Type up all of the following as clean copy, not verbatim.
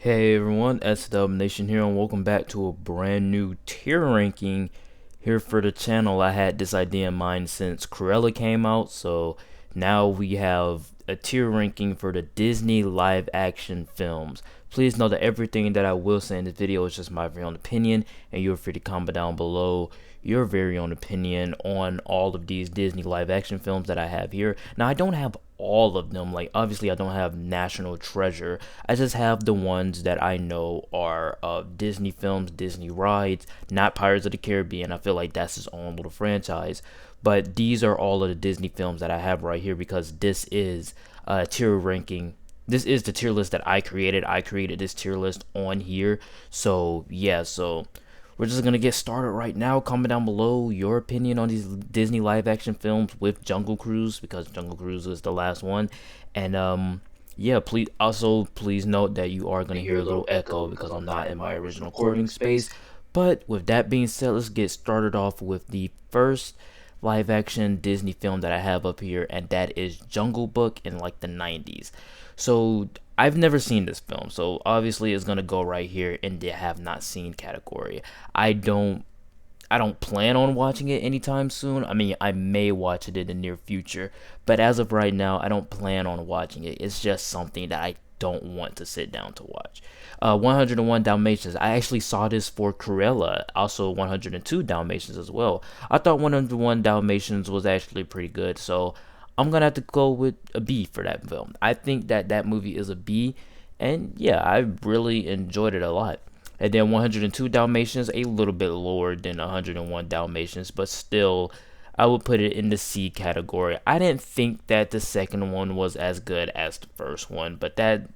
Hey everyone, it's Dalmations here, and welcome back to a brand new tier ranking here for the channel. I had this idea in mind since Cruella came out, so now we have a tier ranking for the Disney live action films. Please know that everything that I will say in this video is just my very own opinion, and you're free to comment down below your very own opinion on all of these Disney live action films that I have here. Now, I don't have all of them. Like, obviously, I don't have National Treasure. I just have the ones that I know are Disney films, Disney rides, not Pirates of the Caribbean. I feel like that's his own little franchise. But these are all of the Disney films that I have right here because this is a tier ranking. This is the tier list that I created. I created this tier list on here. So, yeah, so we're just gonna get started right now. Comment down below your opinion on these Disney live action films with Jungle Cruise, because Jungle Cruise is the last one. And yeah, please note that you are gonna hear a little echo because I'm not in my original recording space. But with that being said, let's get started off with the first live action Disney film that I have up here, and that is Jungle Book in like the 90s. So I've never seen this film, so obviously it's gonna go right here in the have not seen category. I don't I don't plan on watching it anytime soon. I mean, I may watch it in the near future, but as of right now, I don't plan on watching it. It's just something that I don't want to sit down to watch. 101 Dalmatians. I actually saw this for Cruella. Also 102 Dalmatians as well. I thought 101 Dalmatians was actually pretty good, so I'm gonna have to go with a B for that film. I think that that movie is a B, and yeah, I really enjoyed it a lot. And then 102 Dalmatians, a little bit lower than 101 Dalmatians, but still, I would put it in the C category. I didn't think that the second one was as good as the first one, but that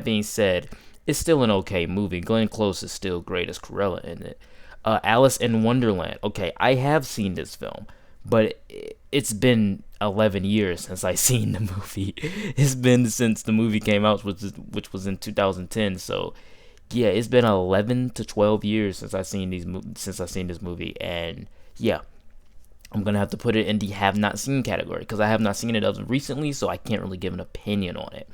being said, it's still an okay movie. Glenn Close is still great as Cruella in it. Alice in Wonderland. Okay, I have seen this film, but it's been 11 years since I seen the movie. It's been since the movie came out, which was in 2010. So yeah, it's been 11 to 12 years since I seen this movie, and yeah, I'm gonna have to put it in the have not seen category because I have not seen it as of recently, so I can't really give an opinion on it.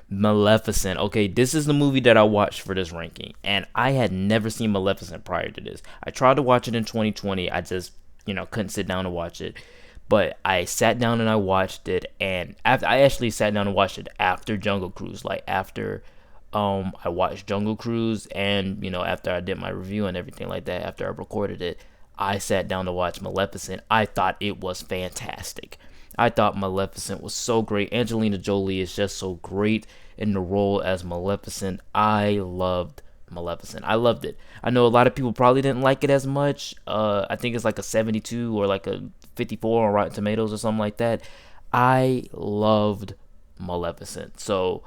Maleficent. Okay, this is the movie that I watched for this ranking, and I had never seen Maleficent prior to this. I tried to watch it in 2020. I just, couldn't sit down and watch it. But I sat down and I watched it, and I actually sat down and watched it after Jungle Cruise, like after I watched Jungle Cruise, and after I did my review and everything like that, after I recorded it, I sat down to watch Maleficent. I thought it was fantastic. I thought Maleficent was so great. Angelina Jolie is just so great in the role as Maleficent. I loved Maleficent. I loved it. I know a lot of people probably didn't like it as much. I think it's like a 72 or like a 54 on Rotten Tomatoes or something like that. I loved Maleficent. So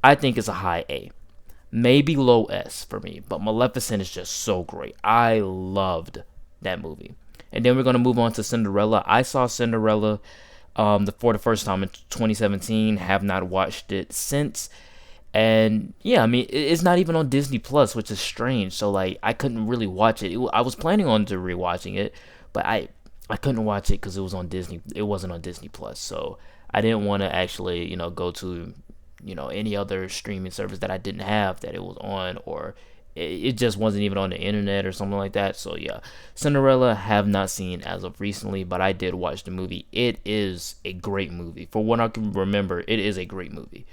I think it's a high A. Maybe low S for me. But Maleficent is just so great. I loved that movie. And then we're going to move on to Cinderella. I saw Cinderella for the first time in 2017. Have not watched it since. And yeah, I mean, it's not even on Disney Plus, which is strange. So like, I couldn't really watch it. I was planning on to rewatching it, but I couldn't watch it because it was on Disney. It wasn't on Disney Plus, so I didn't want to actually go to any other streaming service that I didn't have that it was on, or it just wasn't even on the internet or something like that. So yeah, Cinderella have not seen as of recently, but I did watch the movie. It is a great movie. For what I can remember, it is a great movie.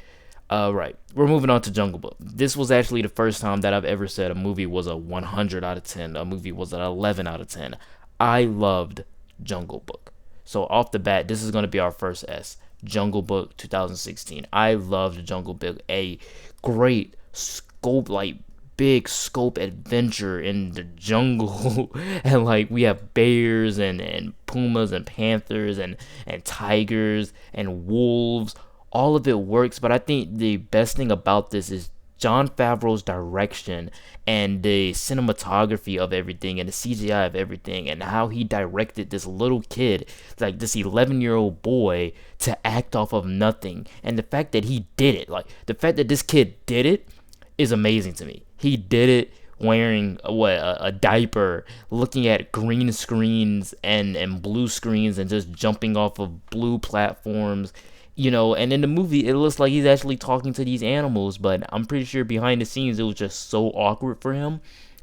Right, we're moving on to Jungle Book. This was actually the first time that I've ever said a movie was a 100 out of 10. A movie was an 11 out of 10. I loved Jungle Book. So off the bat, this is going to be our first S. Jungle Book 2016. I loved Jungle Book. A great scope, like big scope adventure in the jungle. And like we have bears and pumas and panthers and tigers and wolves. All of it works, but I think the best thing about this is Jon Favreau's direction and the cinematography of everything and the CGI of everything and how he directed this little kid, like this 11-year-old boy, to act off of nothing. And the fact that he did it, like the fact that this kid did it is amazing to me. He did it wearing a diaper, looking at green screens and blue screens and just jumping off of blue platforms. And in the movie it looks like he's actually talking to these animals, but I'm pretty sure behind the scenes it was just so awkward for him.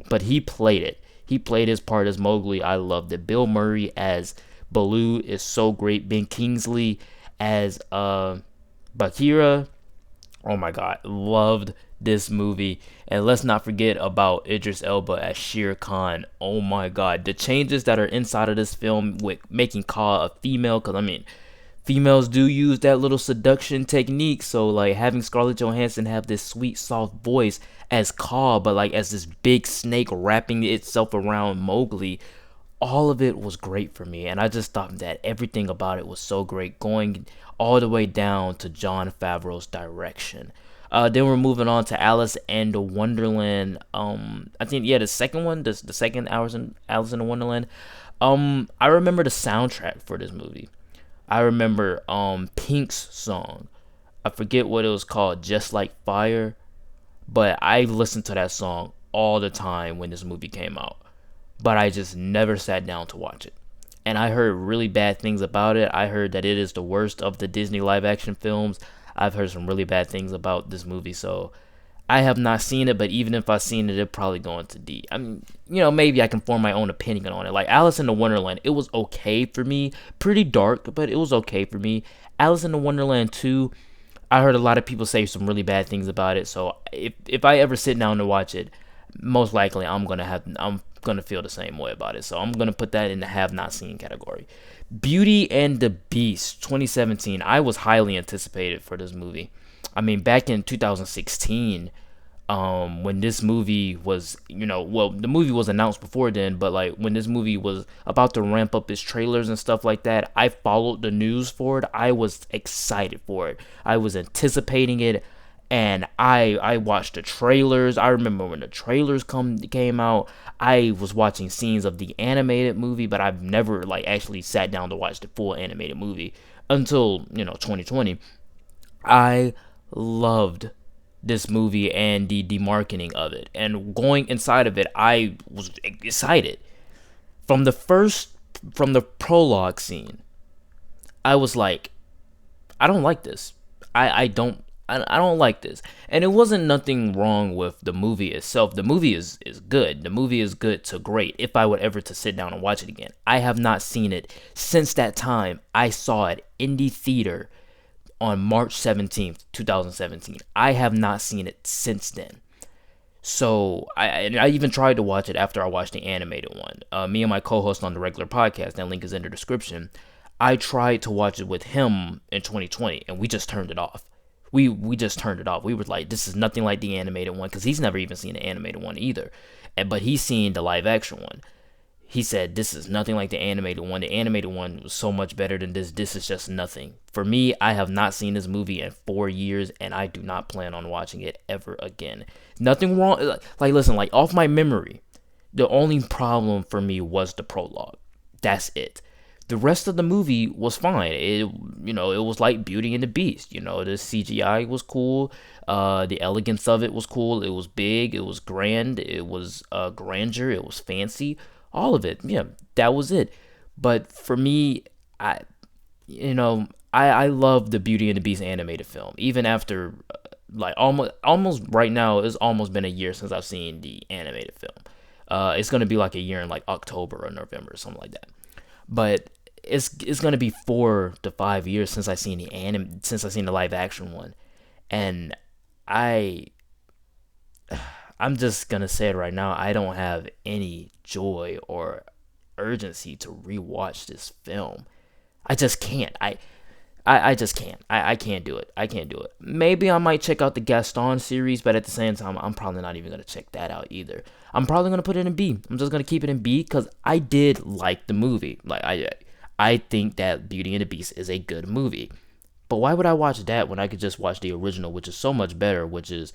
But he played it. He played his part as Mowgli. I loved it. Bill Murray as Baloo is so great. Ben Kingsley as Bagheera. Oh my god, loved this movie. And let's not forget about Idris Elba as Shere Khan. Oh my god, the changes that are inside of this film with making Kaa a female, because I mean, females do use that little seduction technique. So like having Scarlett Johansson have this sweet soft voice as Kaa, but like as this big snake wrapping itself around Mowgli, all of it was great for me. And I just thought that everything about it was so great, going all the way down to Jon Favreau's direction. Then we're moving on to Alice and the Wonderland. I think the second one, the second Alice in the Wonderland. I remember the soundtrack for this movie. I remember Pink's song. I forget what it was called, Just Like Fire, but I listened to that song all the time when this movie came out. But I just never sat down to watch it. And I heard really bad things about it. I heard that it is the worst of the Disney live action films. I've heard some really bad things about this movie, so I have not seen it, but even if I've seen it, it'll probably go into D. I mean, maybe I can form my own opinion on it. Like Alice in the Wonderland, it was okay for me. Pretty dark, but it was okay for me. Alice in the Wonderland 2, I heard a lot of people say some really bad things about it, so if I ever sit down to watch it, most likely I'm gonna feel the same way about it. So I'm gonna put that in the have not seen category. Beauty and the Beast 2017. I was highly anticipated for this movie. I mean, back in 2016, when this movie was, the movie was announced before then, but like when this movie was about to ramp up its trailers and stuff like that, I followed the news for it. I was excited for it. I was anticipating it. And I watched the trailers. I remember when the trailers came out, I was watching scenes of the animated movie, but I've never like actually sat down to watch the full animated movie until 2020. I loved this movie and the marketing of it, and going inside of it, I was excited from the prologue scene. I was like, I don't like this. I don't like this. And it wasn't nothing wrong with the movie itself. The movie is good. The movie is good to great if I would ever to sit down and watch it again. I have not seen it since that time. I saw it in the theater on March 17th, 2017. I have not seen it since then. So I even tried to watch it after I watched the animated one. Me and my co-host on the regular podcast, that link is in the description. I tried to watch it with him in 2020 and we just turned it off. We just turned it off. We were like, this is nothing like the animated one, because he's never even seen the animated one either. But he's seen the live action one. He said, this is nothing like the animated one. The animated one was so much better than this. This is just nothing. For me, I have not seen this movie in 4 years, and I do not plan on watching it ever again. Nothing wrong. Like, listen, like off my memory, the only problem for me was the prologue. That's it. The rest of the movie was fine. It was like Beauty and the Beast. The CGI was cool. The elegance of it was cool. It was big. It was grand. It was grandeur. It was fancy. All of it. Yeah, that was it. But for me, I love the Beauty and the Beast animated film. Even after, like almost right now, it's almost been a year since I've seen the animated film. It's gonna be like a year in like October or November or something like that. But it's gonna be 4 to 5 years since I seen the live action one, and I'm just gonna say it right now. I don't have any joy or urgency to rewatch this film. I just can't. I just can't. I can't do it. I can't do it. Maybe I might check out the Gaston series, but at the same time, I'm probably not even gonna check that out either. I'm probably gonna put it in B. I'm just gonna keep it in B because I did like the movie. Like I think that Beauty and the Beast is a good movie. But why would I watch that when I could just watch the original, which is so much better, which is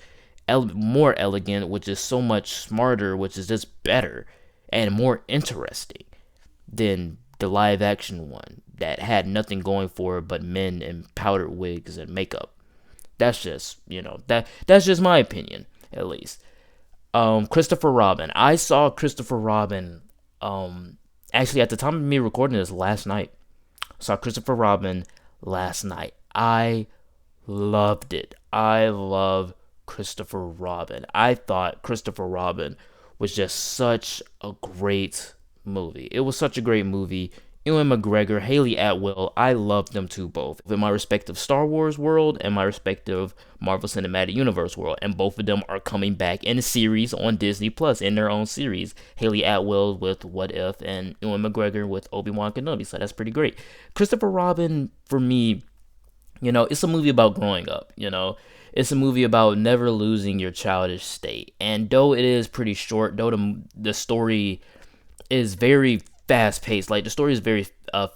more elegant, which is so much smarter, which is just better and more interesting than the live action one that had nothing going for it but men in powdered wigs and makeup. That's just, that's just my opinion, at least. Christopher Robin. I saw Christopher Robin, actually at the time of me recording this last night. I saw Christopher Robin last night. I loved it. I love Christopher Robin. I thought Christopher Robin was just such a great movie. It was such a great movie. Ewan McGregor, Haley Atwell, I loved them two both. In my respective Star Wars world and my respective Marvel Cinematic Universe world. And both of them are coming back in a series on Disney Plus in their own series. Haley Atwell with What If and Ewan McGregor with Obi-Wan Kenobi. So that's pretty great. Christopher Robin, for me, it's a movie about growing up, It's a movie about never losing your childish state. And though it is pretty short, though the story is very fast paced, like the story is very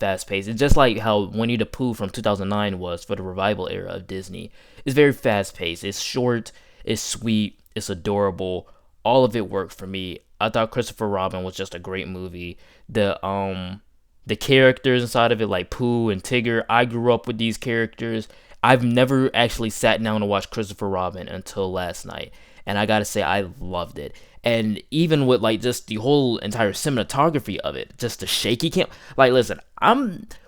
fast paced. It's just like how Winnie the Pooh from 2009 was for the revival era of Disney. It's very fast paced. It's short, it's sweet, it's adorable. All of it worked for me. I thought Christopher Robin was just a great movie. The characters inside of it, like Pooh and Tigger, I grew up with these characters. I've never actually sat down to watch Christopher Robin until last night, and I gotta say I loved it. And even with like just the whole entire cinematography of it, just the shaky cam. Like, listen,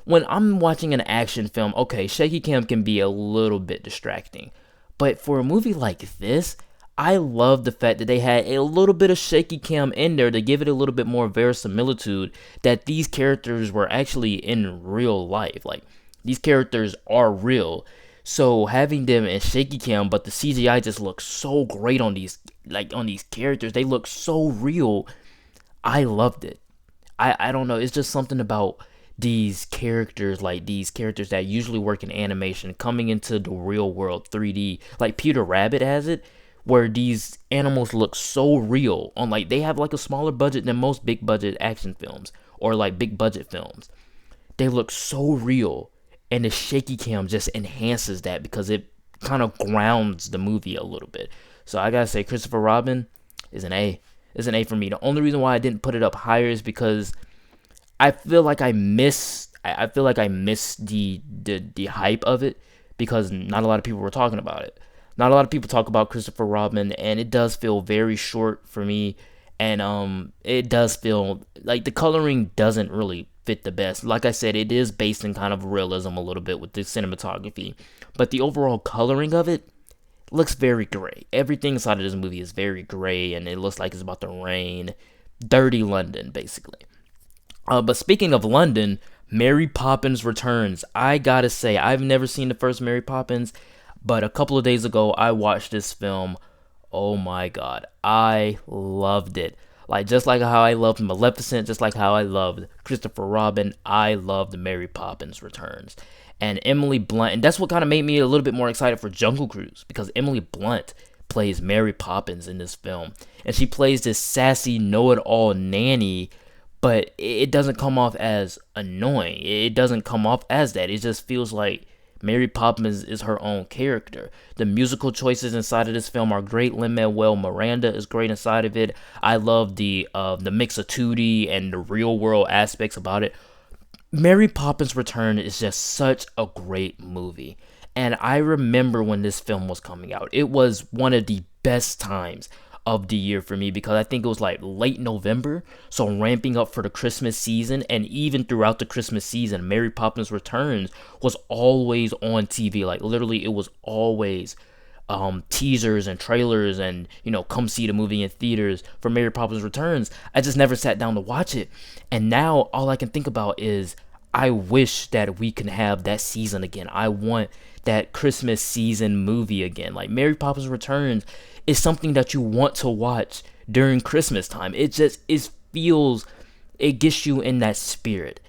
when I'm watching an action film, okay, shaky cam can be a little bit distracting, but for a movie like this, I love the fact that they had a little bit of shaky cam in there to give it a little bit more verisimilitude that these characters were actually in real life. Like, these characters are real. So having them in shaky cam, but the CGI just looks so great on these characters. They look so real. I loved it. I don't know. It's just something about these characters that usually work in animation coming into the real world 3D. Like Peter Rabbit has it, where these animals look so real on, like, they have like a smaller budget than most big budget action films or like big budget films. They look so real, and the shaky cam just enhances that because it kind of grounds the movie a little bit. So I gotta say, Christopher Robin is an A. It's an A for me. The only reason why I didn't put it up higher is because I feel like I miss the hype of it, because not a lot of people were talking about it. Not a lot of people talk about Christopher Robin, and it does feel very short for me. And it does feel like the coloring doesn't really fit the best. Like I said, it is based in kind of realism a little bit with the cinematography, but the overall coloring of it looks very gray. Everything inside of this movie is very gray, and it looks like it's about to rain. Dirty London, basically. But speaking of London, Mary Poppins returns. I gotta say, I've never seen the first Mary Poppins, but a couple of days ago, I watched this film. Oh my god, I loved it. Like, just like how I loved Maleficent, just like how I loved Christopher Robin, I loved Mary Poppins Returns. And Emily Blunt, and that's what kind of made me a little bit more excited for Jungle Cruise, because Emily Blunt plays Mary Poppins in this film. And she plays this sassy, know-it-all nanny, but it doesn't come off as annoying. It doesn't come off as that. It just feels like Mary Poppins is her own character. The musical choices inside of this film are great. Lin-Manuel Miranda is great inside of it. I love the mix of 2D and the real world aspects about it. Mary Poppins Return is just such a great movie. And I remember when this film was coming out. It was one of the best times of the year for me, because I think it was like late November, so ramping up for the Christmas season. And even throughout the Christmas season, Mary Poppins Returns was always on TV. Like, literally, it was always teasers and trailers and, come see the movie in theaters for Mary Poppins Returns. I just never sat down to watch it. And now all I can think about is, I wish that we can have that season again. I want that Christmas season movie again. Like, Mary Poppins Returns is something that you want to watch during Christmas time. It gets you in that spirit.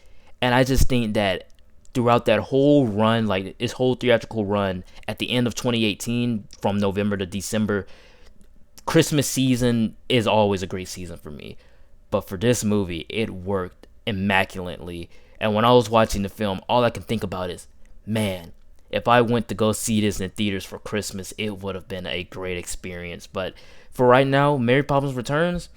And I just think that throughout that whole run, like this whole theatrical run at the end of 2018, from November to December, Christmas season is always a great season for me. But for this movie, it worked immaculately. And when I was watching the film, all I can think about is, man, if I went to go see this in theaters for Christmas, it would have been a great experience. But for right now, Mary Poppins Returns,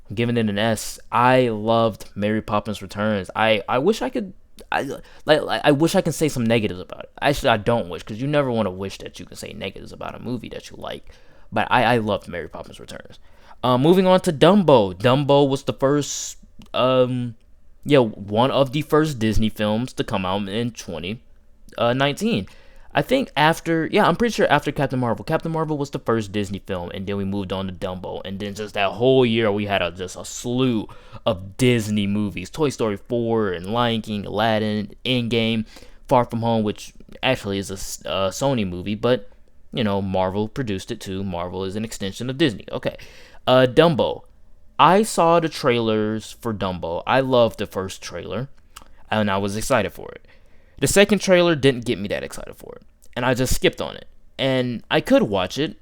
I'm giving it an S. I loved Mary Poppins Returns. I wish I could, I wish I can say some negatives about it. Actually, I don't wish, because you never want to wish that you can say negatives about a movie that you like. But I loved Mary Poppins Returns. Moving on to Dumbo. Dumbo was the first, one of the first Disney films to come out in 2019. I think after, yeah, I'm pretty sure after Captain Marvel. Captain Marvel was the first Disney film, and then we moved on to Dumbo, and then just that whole year we had just a slew of Disney movies: Toy Story 4 and Lion King, Aladdin, Endgame, Far From Home, which actually is a Sony movie, but Marvel produced it too. Marvel is an extension of Disney. Okay, Dumbo. I saw the trailers for Dumbo. I loved the first trailer, and I was excited for it. The second trailer didn't get me that excited for it, and I just skipped on it. And I could watch it,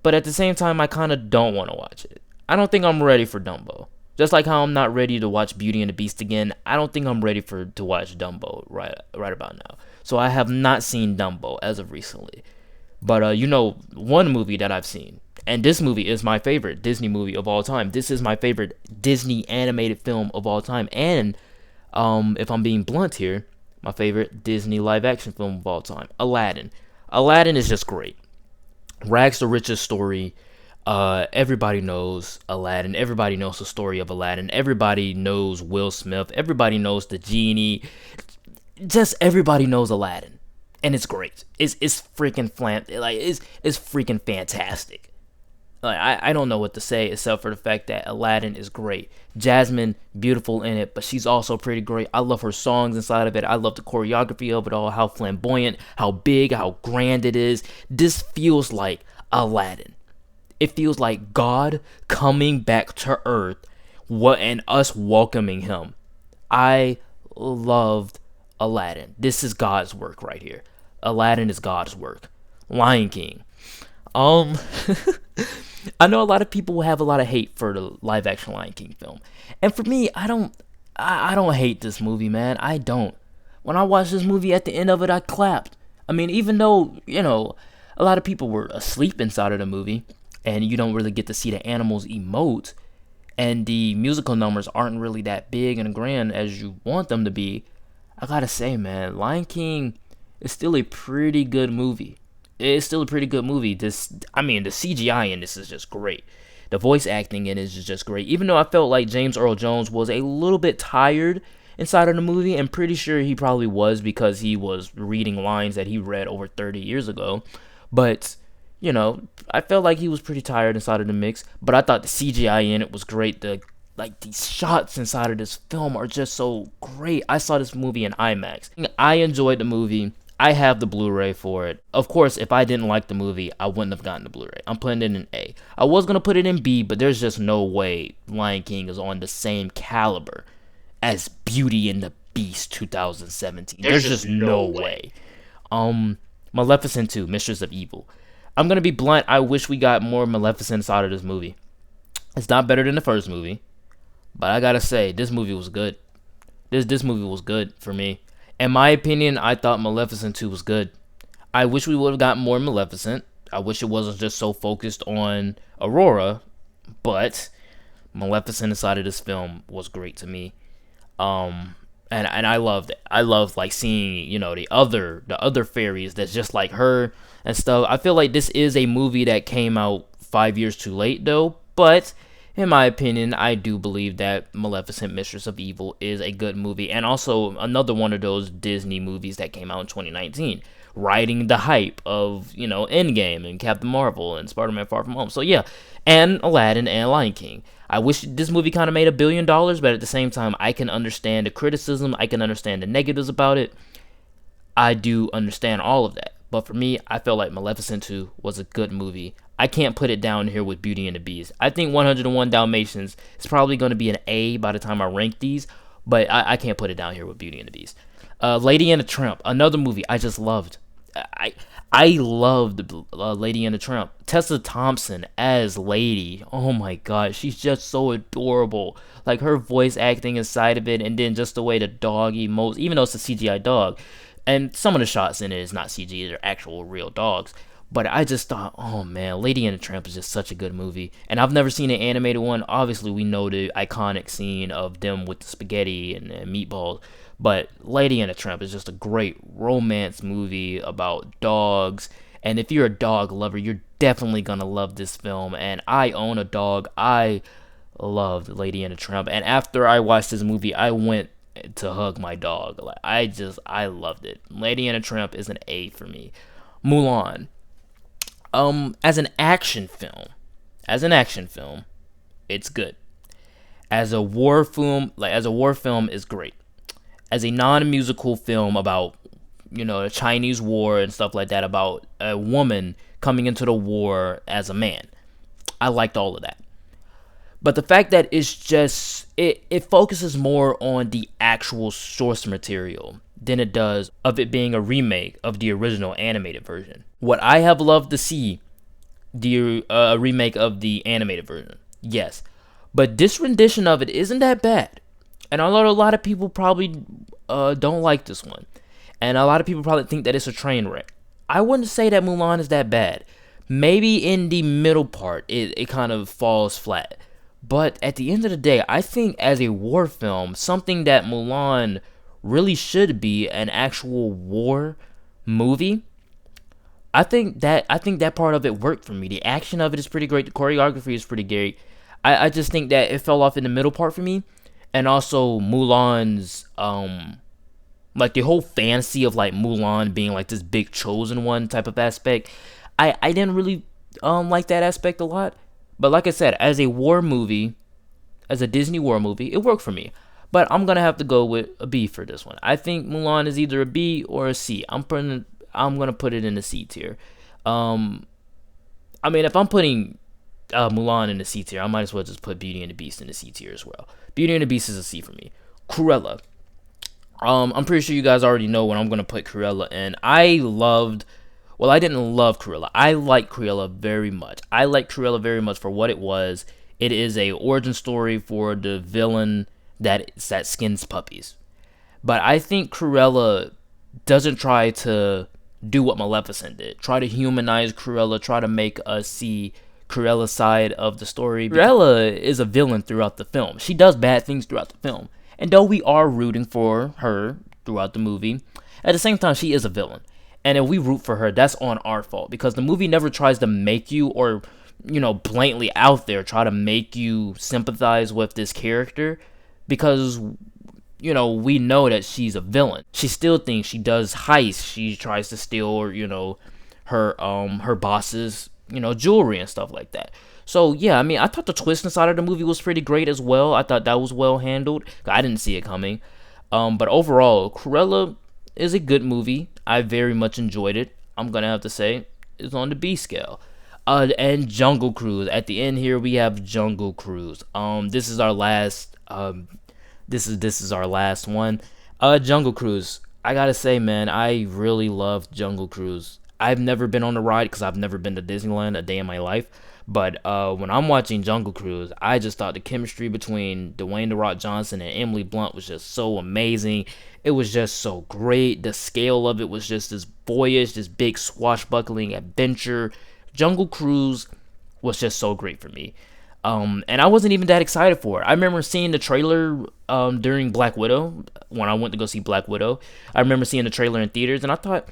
but at the same time, I kind of don't want to watch it. I don't think I'm ready for Dumbo. Just like how I'm not ready to watch Beauty and the Beast again, I don't think I'm ready to watch Dumbo right about now. So I have not seen Dumbo as of recently. But one movie that I've seen, and this movie is my favorite Disney movie of all time. This is my favorite Disney animated film of all time, and if I'm being blunt here, my favorite Disney live action film of all time, Aladdin. Aladdin is just great. Rags to riches story. Everybody knows Aladdin. Everybody knows the story of Aladdin. Everybody knows Will Smith. Everybody knows the genie. Just everybody knows Aladdin, and it's great. It's freaking it's freaking fantastic. I don't know what to say except for the fact that Aladdin is great. Jasmine, beautiful in it, but she's also pretty great. I love her songs inside of it. I love the choreography of it all, how flamboyant, how big, how grand it is. This feels like Aladdin. It feels like God coming back to earth and us welcoming him. I loved Aladdin. This is God's work right here. Aladdin is God's work. Lion King. I know a lot of people have a lot of hate for the live action Lion King film. And for me, I don't hate this movie, man. I don't. When I watched this movie, at the end of it, I clapped. I mean, even though, a lot of people were asleep inside of the movie, and you don't really get to see the animals emote, and the musical numbers aren't really that big and grand as you want them to be, I gotta say, man, Lion King is still a pretty good movie. It's still a pretty good movie. The CGI in this is just great. The voice acting in it is just great. Even though I felt like James Earl Jones was a little bit tired inside of the movie, and pretty sure he probably was because he was reading lines that he read over 30 years ago. But, I felt like he was pretty tired inside of the mix. But I thought the CGI in it was great. These shots inside of this film are just so great. I saw this movie in IMAX. I enjoyed the movie. I have the Blu-ray for it. Of course, if I didn't like the movie, I wouldn't have gotten the Blu-ray. I'm putting it in A. I was going to put it in B, but there's just no way Lion King is on the same caliber as Beauty and the Beast 2017. There's just no way. Maleficent 2, Mistress of Evil. I'm going to be blunt. I wish we got more Maleficent out of this movie. It's not better than the first movie, but I got to say, this movie was good. This movie was good for me. In my opinion, I thought Maleficent 2 was good. I wish we would have gotten more Maleficent. I wish it wasn't just so focused on Aurora, but Maleficent inside of this film was great to me. And I loved it. I loved seeing, the other fairies that's just like her and stuff. I feel like this is a movie that came out 5 years too late though, but in my opinion, I do believe that Maleficent, Mistress of Evil is a good movie, and also another one of those Disney movies that came out in 2019, riding the hype of, Endgame and Captain Marvel and Spider-Man Far From Home. So yeah, and Aladdin and Lion King. I wish this movie kind of made $1 billion, but at the same time, I can understand the criticism, I can understand the negatives about it. I do understand all of that. But for me, I felt like Maleficent 2 was a good movie. I can't put it down here with Beauty and the Beast. I think 101 Dalmatians is probably going to be an A by the time I rank these, but I can't put it down here with Beauty and the Beast. Lady and the Tramp, another movie I just loved. I loved Lady and the Tramp. Tessa Thompson as Lady. Oh my god, she's just so adorable. Like her voice acting inside of it, and then just the way the dog emotes, even though it's a CGI dog. And some of the shots in it is not CG, they're actual real dogs. But I just thought, oh man, Lady and the Tramp is just such a good movie. And I've never seen an animated one. Obviously, we know the iconic scene of them with the spaghetti and meatballs. But Lady and the Tramp is just a great romance movie about dogs. And if you're a dog lover, you're definitely going to love this film. And I own a dog. I loved Lady and the Tramp. And after I watched this movie, I went to hug my dog. Like I loved it. Lady and a Tramp is an A for me. Mulan. As an action film, it's good. As a war film, is great. As a non-musical film about, the Chinese war and stuff like that, about a woman coming into the war as a man, I liked all of that. But the fact that it's just it focuses more on the actual source material than it does of it being a remake of the original animated version. Would I have loved to see the remake of the animated version? Yes. But this rendition of it isn't that bad. And I know a lot of people probably don't like this one. And a lot of people probably think that it's a train wreck. I wouldn't say that Mulan is that bad. Maybe in the middle part, it kind of falls flat. But at the end of the day, I think as a war film, something that Mulan really should be an actual war movie, I think that part of it worked for me. The action of it is pretty great. The choreography is pretty great. I just think that it fell off in the middle part for me. And also Mulan's like the whole fantasy of like Mulan being like this big chosen one type of aspect. I didn't really like that aspect a lot. But like I said, as a war movie, as a Disney war movie, it worked for me. But I'm gonna have to go with a B for this one. I think Mulan is either a B or a C. I'm gonna put it in the C tier. I mean, if I'm putting Mulan in the C tier, I might as well just put Beauty and the Beast in the C tier as well. Beauty and the Beast is a C for me. Cruella. I'm pretty sure you guys already know what I'm gonna put Cruella in. I didn't love Cruella. I like Cruella very much. I like Cruella very much for what it was. It is a origin story for the villain that skins puppies. But I think Cruella doesn't try to do what Maleficent did. Try to humanize Cruella. Try to make us see Cruella's side of the story. Cruella is a villain throughout the film. She does bad things throughout the film. And though we are rooting for her throughout the movie, at the same time, she is a villain. And if we root for her, that's on our fault. Because the movie never tries to make you, or, blatantly out there, try to make you sympathize with this character. Because, we know that she's a villain. She still thinks she does heists. She tries to steal, her boss's, jewelry and stuff like that. So, yeah, I mean, I thought the twist inside of the movie was pretty great as well. I thought that was well handled. I didn't see it coming. But overall, Cruella is a good movie. I very much enjoyed it. I'm gonna have to say it's on the B scale. And Jungle Cruise. At the end here, we have Jungle Cruise. This is our last. This is our last one. Jungle Cruise. I gotta say, man, I really love Jungle Cruise. I've never been on the ride because I've never been to Disneyland a day in my life. But when I'm watching Jungle Cruise, I just thought the chemistry between Dwayne "The Rock" Johnson and Emily Blunt was just so amazing. It was just so great. The scale of it was just this boyish, this big swashbuckling adventure. Jungle Cruise was just so great for me. And I wasn't even that excited for it. I remember seeing the trailer during Black Widow, when I went to go see Black Widow. I remember seeing the trailer in theaters, and I thought,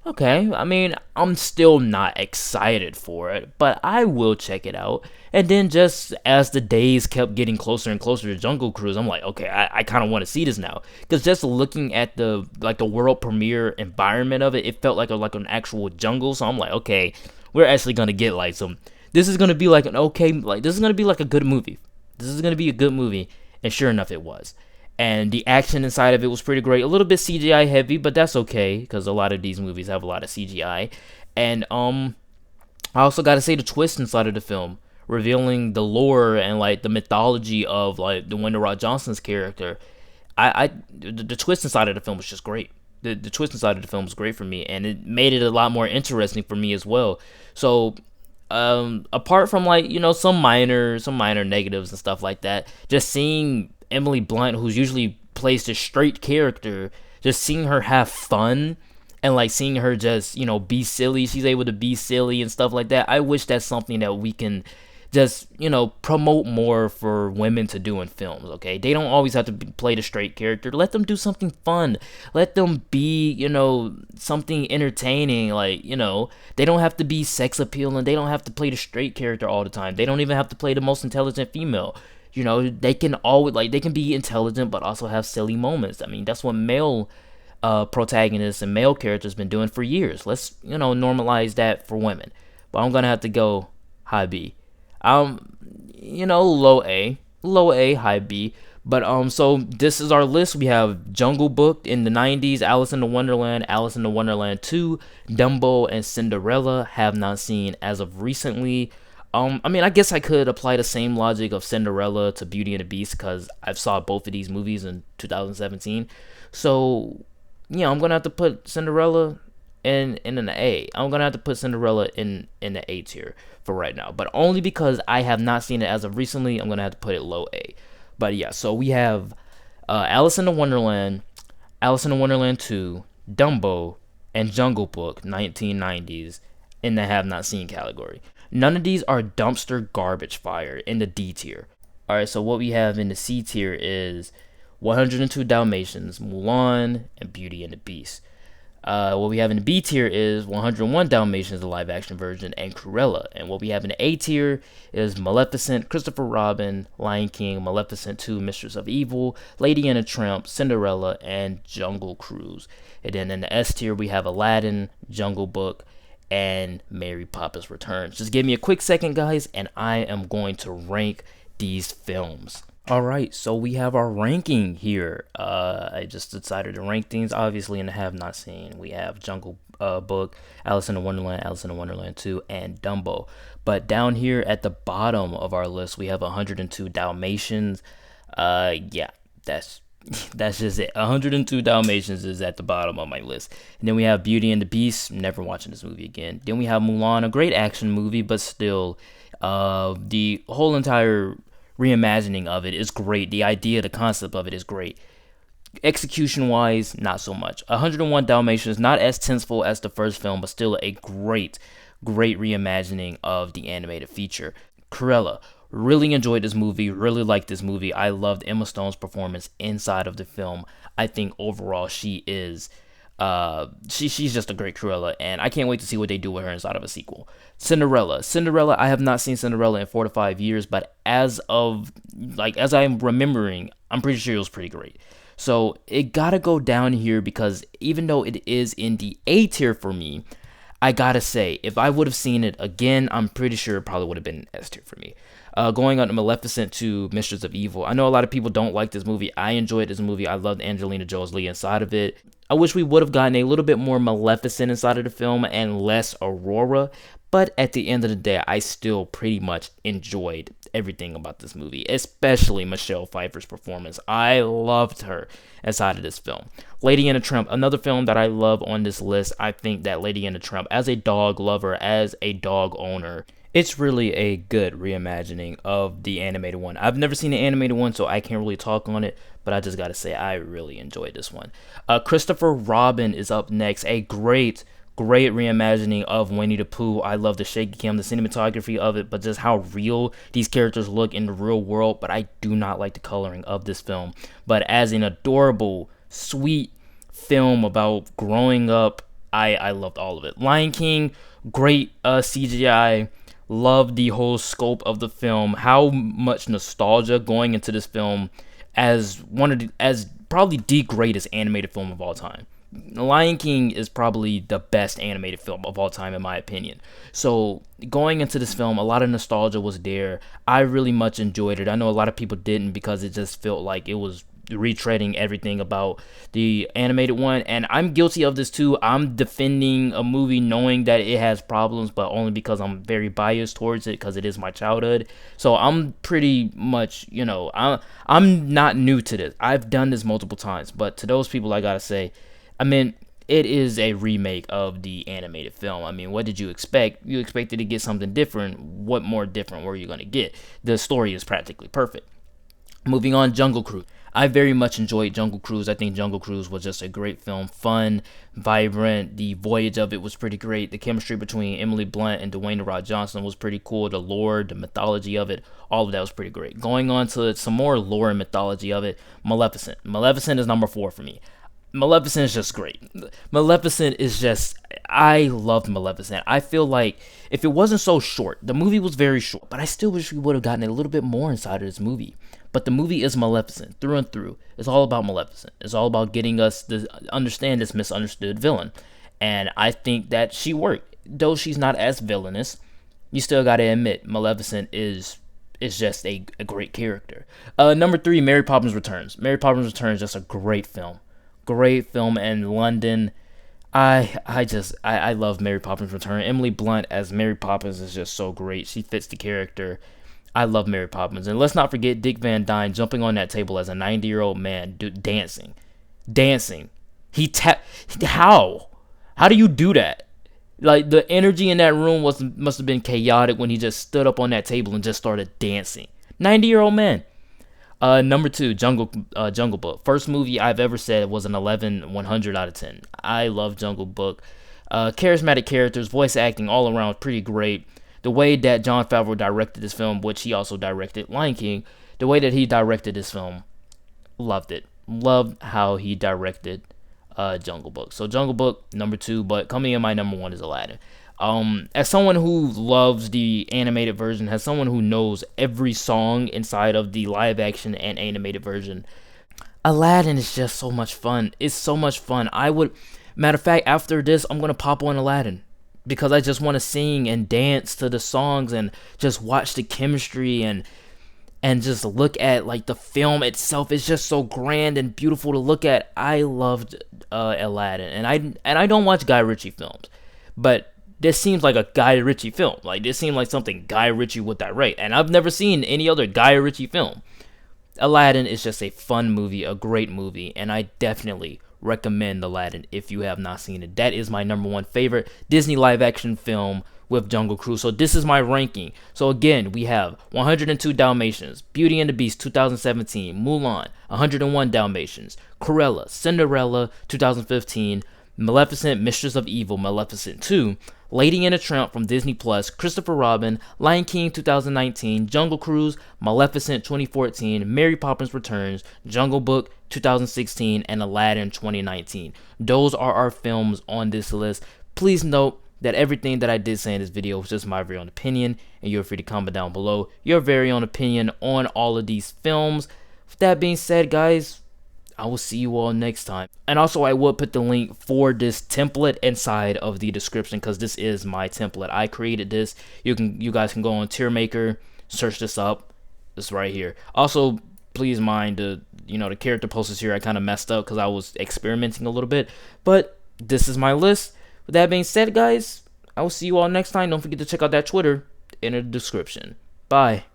okay, I mean, I'm still not excited for it, but I will check it out. And then just as the days kept getting closer and closer to Jungle Cruise, I'm like, okay, I kind of want to see this now. Because just looking at the world premiere environment of it, it felt like an actual jungle. So I'm like, okay, we're actually going to get like some, this is going to be like this is going to be like a good movie. This is going to be a good movie. And sure enough, it was. And the action inside of it was pretty great. A little bit CGI heavy, but that's okay, because a lot of these movies have a lot of CGI. And I also got to say the twist inside of the film, revealing the lore and like the mythology of like the Dwayne Rock Johnson's character. The twist inside of the film was just great. The twist inside of the film was great for me, and it made it a lot more interesting for me as well. So apart from like some minor negatives and stuff like that, just seeing Emily Blunt, who's usually plays the straight character, just seeing her have fun and like seeing her just be silly. She's able to be silly and stuff like that. I wish that's something that we can just promote more for women to do in films. Okay, they don't always have to play the straight character. Let them do something fun. Let them be something entertaining. Like they don't have to be sex appealing. They don't have to play the straight character all the time. They don't even have to play the most intelligent female. They can always like they can be intelligent but also have silly moments. I mean, that's what male protagonists and male characters been doing for years. Let's normalize that for women. But I'm gonna have to go high B. Low A, high B. But so this is our list. We have Jungle Book in the 90s, Alice in the Wonderland, Alice in the Wonderland 2, Dumbo, and Cinderella. Have not seen as of recently. I mean, I guess I could apply the same logic of Cinderella to Beauty and the Beast because I've saw both of these movies in 2017. So, I'm gonna have to put Cinderella in an A. I'm gonna have to put Cinderella in the A tier for right now, but only because I have not seen it as of recently. I'm gonna have to put it low A. But yeah, so we have Alice in the Wonderland, Alice in the Wonderland 2, Dumbo, and Jungle Book 1990s in the have not seen category. None of these are dumpster garbage fire in the D tier. Alright, so what we have in the C tier is 102 Dalmatians, Mulan, and Beauty and the Beast. What we have in the B tier is 101 Dalmatians, the live action version, and Cruella. And what we have in the A tier is Maleficent, Christopher Robin, Lion King, Maleficent 2, Mistress of Evil, Lady and the Tramp, Cinderella, and Jungle Cruise. And then in the S tier, we have Aladdin, Jungle Book, and Mary Poppins Returns. Just give me a quick second, guys, and I am going to rank these films. Alright, so we have our ranking here. I just decided to rank things, obviously, in the have not seen. We have Jungle Book, Alice in the Wonderland, Alice in the Wonderland 2, and Dumbo. But down here at the bottom of our list, we have 102 Dalmatians. Yeah, that's just it. 102 Dalmatians is at the bottom of my list. And then we have Beauty and the Beast, never watching this movie again. Then we have Mulan, a great action movie, but still, the whole entire reimagining of it is great. The idea, the concept of it is great. Execution wise, not so much. 101 Dalmatians, not as tasteful as the first film, but still a great reimagining of the animated feature. Cruella, really enjoyed this movie, really liked this movie. I loved Emma Stone's performance inside of the film. I think overall she is she's just a great Cruella, and I can't wait to see what they do with her inside of a sequel. Cinderella, I have not seen Cinderella in 4 to 5 years, but as I'm remembering, I'm pretty sure it was pretty great. So it gotta go down here because even though it is in the A tier for me, I gotta say, if I would have seen it again, I'm pretty sure it probably would have been S tier for me. Going on to Maleficent to Mistress of Evil. I know a lot of people don't like this movie. I enjoyed this movie. I loved Angelina Jolie inside of it. I wish we would have gotten a little bit more Maleficent inside of the film and less Aurora. But at the end of the day, I still pretty much enjoyed everything about this movie, especially Michelle Pfeiffer's performance. I loved her inside of this film. Lady and the Tramp, another film that I love on this list. I think that Lady and the Tramp, as a dog lover, as a dog owner, it's really a good reimagining of the animated one. I've never seen the animated one, so I can't really talk on it, but I just gotta say I really enjoyed this one. Christopher Robin is up next. A great reimagining of Winnie the Pooh. I love the shaky cam, the cinematography of it, but just how real these characters look in the real world. But I do not like the coloring of this film. But as an adorable, sweet film about growing up, I loved all of it. Lion King, great CGI. Love the whole scope of the film. How much nostalgia going into this film as probably the greatest animated film of all time. The Lion King is probably the best animated film of all time in my opinion. So going into this film, a lot of nostalgia was there. I really much enjoyed it. I know a lot of people didn't because it just felt like it was retreading everything about the animated one, and I'm guilty of this too. I'm defending a movie knowing that it has problems, but only because I'm very biased towards it because it is my childhood. So I'm pretty much, I'm not new to this. I've done this multiple times, but to those people I gotta say, I mean, it is a remake of the animated film. I mean, what did you expect? You expected to get something different. What more different were you gonna get? The story is practically perfect. Moving on, Jungle Cruise. I very much enjoyed Jungle Cruise. I think Jungle Cruise was just a great film. Fun, vibrant. The voyage of it was pretty great. The chemistry between Emily Blunt and Dwayne "The Rock" Johnson was pretty cool. The lore, the mythology of it, all of that was pretty great. Going on to some more lore and mythology of it, Maleficent. Maleficent is number 4 for me. Maleficent is just great. Maleficent is just, I love Maleficent. I feel like if it wasn't so short, the movie was very short, but I still wish we would have gotten a little bit more inside of this movie. But the movie is Maleficent through and through. It's all about Maleficent. It's all about getting us to understand this misunderstood villain. And I think that she worked. Though she's not as villainous, you still gotta admit Maleficent is just a great character. Number 3, Mary Poppins Returns. Mary Poppins Returns is just a great film. Great film. And London, I love Mary Poppins Return. Emily Blunt as Mary Poppins is just so great. She fits the character. I love Mary Poppins. And let's not forget Dick Van Dyne jumping on that table as a 90-year-old man dancing. How? How do you do that? Like, the energy in that room must have been chaotic when he just stood up on that table and just started dancing. 90-year-old man. Number 2, Jungle Book. First movie I've ever said was an 100 out of 10. I love Jungle Book. Charismatic characters, voice acting, all around pretty great. The way that Jon Favreau directed this film, which he also directed Lion King, the way that he directed this film, loved it. Loved how he directed Jungle Book. So Jungle Book, number 2, but coming in my number 1 is Aladdin. As someone who loves the animated version, as someone who knows every song inside of the live action and animated version, Aladdin is just so much fun. It's so much fun. Matter of fact, after this, I'm gonna pop on Aladdin because I just want to sing and dance to the songs and just watch the chemistry and just look at like the film itself. It's just so grand and beautiful to look at. I loved Aladdin, and I don't watch Guy Ritchie films, but this seems like a Guy Ritchie film. Like, this seemed like something Guy Ritchie would direct, and I've never seen any other Guy Ritchie film. Aladdin is just a fun movie, a great movie, and I definitely recommend Aladdin if you have not seen it. That is my number 1 favorite Disney live action film with Jungle Cruise. So this is my ranking. So again, we have 102 Dalmatians, Beauty and the Beast 2017, Mulan, 101 Dalmatians, Cruella, Cinderella 2015, Maleficent, Mistress of Evil, Maleficent 2, Lady and the Tramp from Disney Plus, Christopher Robin, Lion King 2019, Jungle Cruise, Maleficent 2014, Mary Poppins Returns, Jungle Book 2016, and Aladdin 2019. Those are our films on this list. Please note that everything that I did say in this video was just my very own opinion, and you're free to comment down below your very own opinion on all of these films. With that being said, guys, I will see you all next time. And also, I will put the link for this template inside of the description because this is my template. I created this. You guys can go on TierMaker, search this up. It's right here. Also, please mind the character posters here. I kind of messed up because I was experimenting a little bit, but this is my list. With that being said, guys, I will see you all next time. Don't forget to check out that Twitter in the description. Bye.